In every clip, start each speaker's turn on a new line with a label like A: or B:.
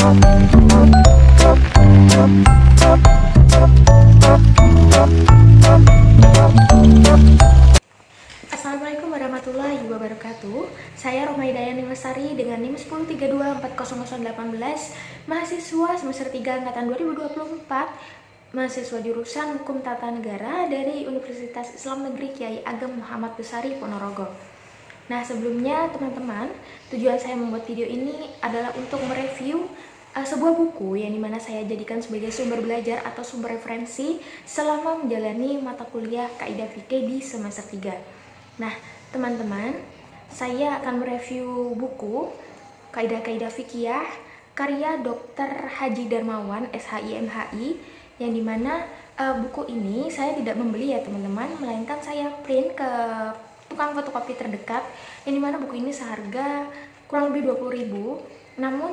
A: Assalamualaikum warahmatullahi wabarakatuh. Saya Romaidaya Nimlestari dengan NIM 10324018, mahasiswa semester 3 angkatan 2024, mahasiswa jurusan Hukum Tata Negara dari Universitas Islam Negeri Kiai Ageng Muhammad Besari Ponorogo. Nah, sebelumnya teman-teman, tujuan saya membuat video ini adalah untuk mereview sebuah buku yang dimana saya jadikan sebagai sumber belajar atau sumber referensi selama menjalani mata kuliah Kaidah Fikih di semester 3. Nah, teman-teman, saya akan mereview buku Kaidah-Kaidah Fikih karya Dr. Haji Darmawan, SHI MHI, yang dimana buku ini saya tidak membeli ya teman-teman, melainkan saya print ke tukang fotokopi terdekat, yang dimana buku ini seharga kurang lebih 20.000. Namun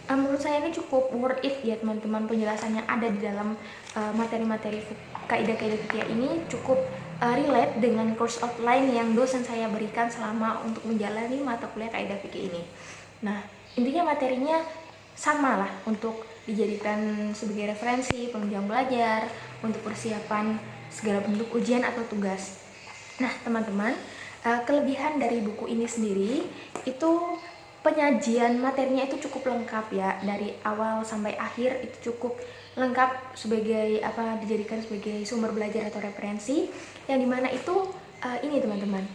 A: menurut saya ini cukup worth it ya teman-teman. Penjelasan yang ada di dalam materi-materi kaidah-kaidah fikih ini cukup relate dengan course outline yang dosen saya berikan selama untuk menjalani mata kuliah kaidah fikih ini. Nah, intinya materinya sama lah untuk dijadikan sebagai referensi penunjang belajar untuk persiapan segala bentuk ujian atau tugas. Nah, teman-teman, kelebihan dari buku ini sendiri itu penyajian materinya itu cukup lengkap ya, dari awal sampai akhir itu cukup lengkap sebagai dijadikan sebagai sumber belajar atau referensi, yang dimana itu ini teman-teman,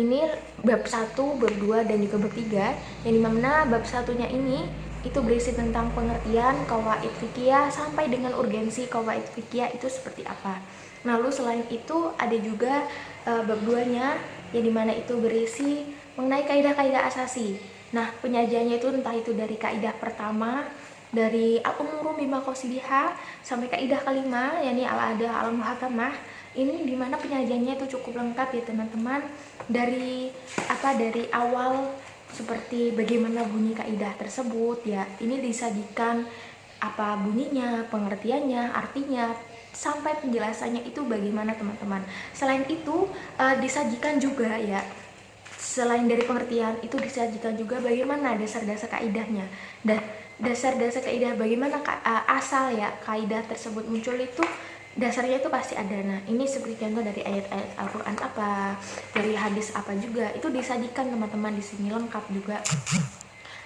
A: ini bab 1, bab 2, dan juga bab 3, yang dimana bab satunya ini itu berisi tentang pengertian qawaid fikih sampai dengan urgensi qawaid fikih itu seperti apa. Lalu selain itu ada juga bab 2-nya yang dimana itu berisi mengenai kaidah-kaidah asasi. Nah, penyajiannya itu entah itu dari kaidah pertama, dari al-umurum bimaqasidiha sampai kaidah kelima yakni al-adah al-muhakamah. Ini dimana penyajiannya itu cukup lengkap ya teman-teman, dari awal seperti bagaimana bunyi kaidah tersebut ya. Ini disajikan apa bunyinya, pengertiannya, artinya, sampai penjelasannya itu bagaimana teman-teman. Selain itu disajikan juga ya, selain dari pengertian itu disajikan juga bagaimana dasar-dasar kaidahnya, dan dasar-dasar kaidah bagaimana asal ya kaidah tersebut muncul itu dasarnya itu pasti ada. Nah, ini seperti contoh dari ayat-ayat Al-Quran apa, dari hadis apa juga itu disajikan teman-teman di sini lengkap juga.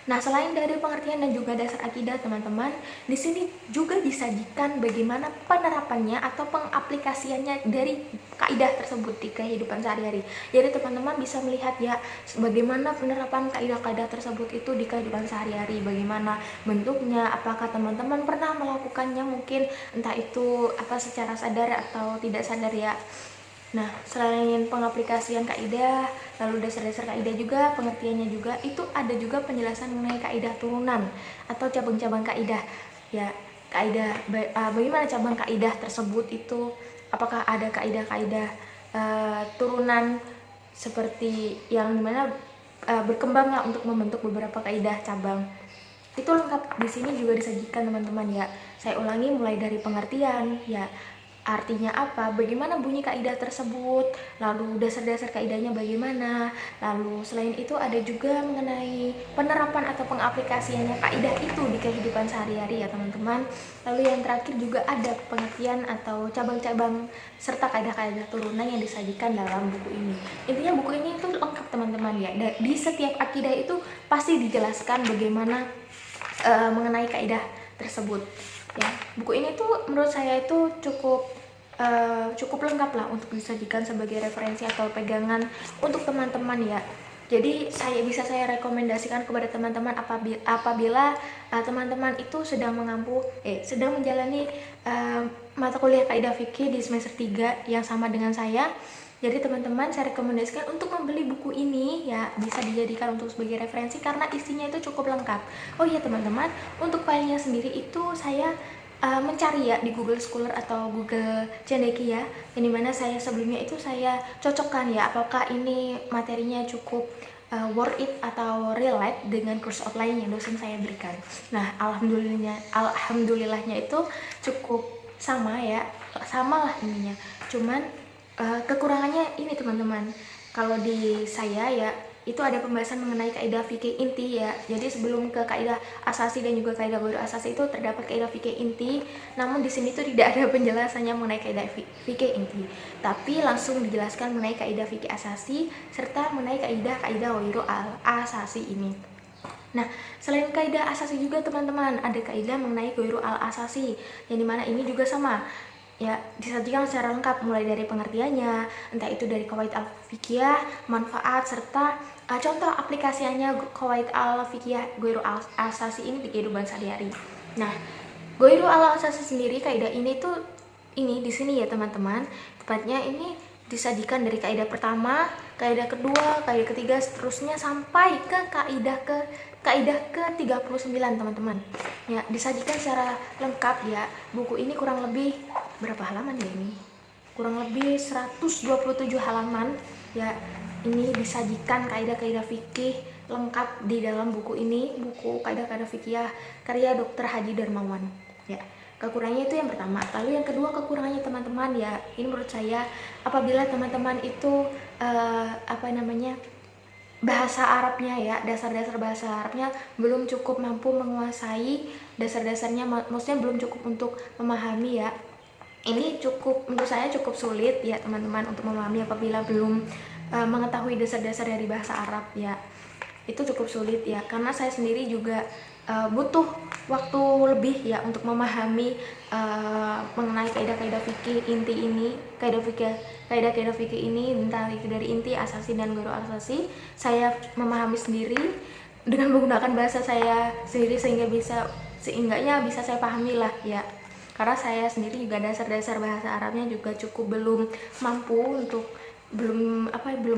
A: Nah, selain dari pengertian dan juga dasar akidah teman-teman, di sini juga disajikan bagaimana penerapannya atau pengaplikasiannya dari kaidah tersebut di kehidupan sehari-hari. Jadi teman-teman bisa melihat ya bagaimana penerapan kaidah-kaidah tersebut itu di kehidupan sehari-hari, bagaimana bentuknya, apakah teman-teman pernah melakukannya mungkin entah itu secara sadar atau tidak sadar ya. Nah, selain pengaplikasian kaidah, lalu dasar-dasar kaidah juga, pengertiannya juga, itu ada juga penjelasan mengenai kaidah turunan atau cabang-cabang kaidah. Ya, kaidah bagaimana cabang kaidah tersebut itu, apakah ada kaidah-kaidah turunan seperti yang dimana berkembanglah untuk membentuk beberapa kaidah cabang. Itu lengkap di sini juga disajikan teman-teman ya. Saya ulangi, mulai dari pengertian ya, artinya apa, bagaimana bunyi kaidah tersebut, lalu dasar-dasar kaidahnya bagaimana, lalu selain itu ada juga mengenai penerapan atau pengaplikasiannya kaidah itu di kehidupan sehari-hari ya teman-teman. Lalu yang terakhir juga ada pengertian atau cabang-cabang serta kaidah-kaidah turunan yang disajikan dalam buku ini. Intinya buku ini itu lengkap teman-teman ya, di setiap akidah itu pasti dijelaskan bagaimana mengenai kaidah tersebut ya. Buku ini tuh menurut saya itu cukup lengkap lah untuk disajikan sebagai referensi atau pegangan untuk teman-teman ya. Jadi saya rekomendasikan kepada teman-teman apabila teman-teman itu sedang menjalani mata kuliah kaidah fikih di semester 3 yang sama dengan saya. Jadi teman-teman saya rekomendasikan untuk membeli buku ini ya, bisa dijadikan untuk sebagai referensi karena isinya itu cukup lengkap. Oh iya teman-teman, untuk filenya sendiri itu saya mencari ya di Google Scholar atau Google Cendekia, yang dimana saya sebelumnya itu saya cocokkan ya apakah ini materinya cukup worth it atau relate dengan course outline yang dosen saya berikan. Nah, alhamdulillahnya itu cukup sama lah ininya. Cuman kekurangannya ini teman-teman, kalau di saya ya itu ada pembahasan mengenai kaidah fikih inti ya. Jadi sebelum ke kaidah asasi dan juga kaidah ghairu asasi itu terdapat kaidah fikih inti. Namun di sini tuh tidak ada penjelasannya mengenai kaidah fikih inti. Tapi langsung dijelaskan mengenai kaidah fikih asasi serta mengenai kaidah ghairu asasi ini. Nah, selain kaidah asasi juga teman-teman, ada kaidah mengenai ghairu asasi yang dimana ini juga sama ya, disajikan secara lengkap mulai dari pengertiannya, entah itu dari qawaid al-fiqhiyah, manfaat serta contoh aplikasinya qawaid al-fiqhiyah ghairu asasi ini di kehidupan sehari-hari. Nah, ghairu asasi sendiri kaidah ini tuh ini di sini ya teman-teman, tepatnya ini disajikan dari kaidah pertama, kaidah kedua, kaidah ketiga seterusnya sampai ke kaidah ke-39 teman-teman. Ya, disajikan secara lengkap ya. Buku ini kurang lebih berapa halaman ya ini? Kurang lebih 127 halaman ya. Ini disajikan kaidah-kaidah fikih lengkap di dalam buku ini, buku kaidah-kaidah fikih karya Dr. Haji Darmawan. Ya. Kekurangannya itu yang pertama. Lalu yang kedua kekurangannya teman-teman ya, ini menurut saya apabila teman-teman itu bahasa Arabnya ya, dasar-dasar bahasa Arabnya belum cukup mampu menguasai dasar-dasarnya, maksudnya belum cukup untuk memahami ya. Ini menurut saya cukup sulit ya teman-teman untuk memahami apabila belum mengetahui dasar-dasar dari bahasa Arab ya. Itu cukup sulit ya, karena saya sendiri juga butuh waktu lebih ya untuk memahami mengenai kaidah-kaidah fikih inti ini, kaidah-kaidah fikih ini, entah itu dari inti, asasi dan ghairu asasi. Saya memahami sendiri dengan menggunakan bahasa saya sendiri sehingga bisa saya pahami lah ya. Karena saya sendiri juga dasar-dasar bahasa Arabnya juga cukup belum mampu untuk belum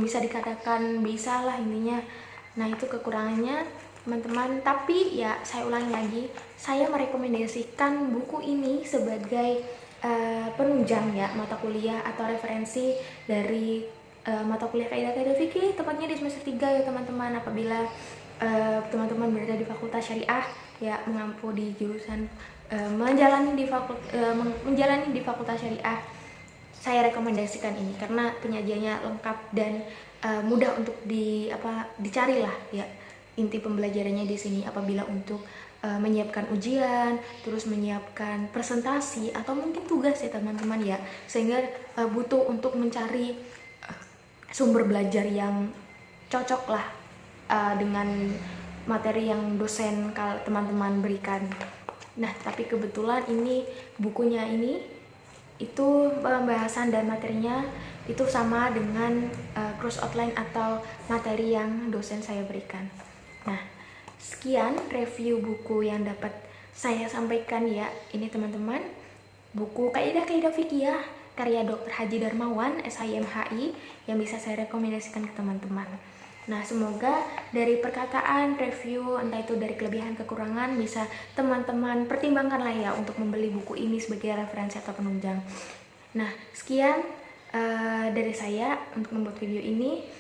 A: bisa dikatakan bisa lah intinya. Nah, itu kekurangannya teman-teman. Tapi ya saya ulangi lagi, saya merekomendasikan buku ini sebagai penunjang ya mata kuliah atau referensi dari mata kuliah kaidah-kaidah fikih tepatnya di semester 3 ya teman-teman. Apabila teman-teman berada di fakultas syariah ya, mengampu di jurusan menjalani di fakultas syariah, saya rekomendasikan ini karena penyajiannya lengkap dan mudah untuk dicari lah ya inti pembelajarannya di sini apabila untuk menyiapkan ujian, terus menyiapkan presentasi atau mungkin tugas ya teman-teman ya, sehingga butuh untuk mencari sumber belajar yang cocok lah dengan materi yang dosen teman-teman berikan. Nah, tapi kebetulan ini bukunya ini itu pembahasan dan materinya itu sama dengan cross outline atau materi yang dosen saya berikan. Nah, sekian review buku yang dapat saya sampaikan ya. Ini teman-teman, buku Kaidah-Kaidah Fikih karya Dr. Haji Darmawan, SHIMHI, yang bisa saya rekomendasikan ke teman-teman. Nah, semoga dari perkataan, review, entah itu dari kelebihan kekurangan, bisa teman-teman pertimbangkan lah ya untuk membeli buku ini sebagai referensi atau penunjang. Nah, sekian dari saya untuk membuat video ini.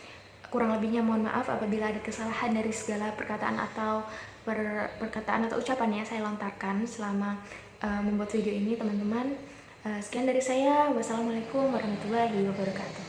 A: Kurang lebihnya mohon maaf apabila ada kesalahan dari segala perkataan atau ucapan yang saya lontarkan selama membuat video ini teman-teman. Sekian dari saya. Wassalamualaikum warahmatullahi wabarakatuh.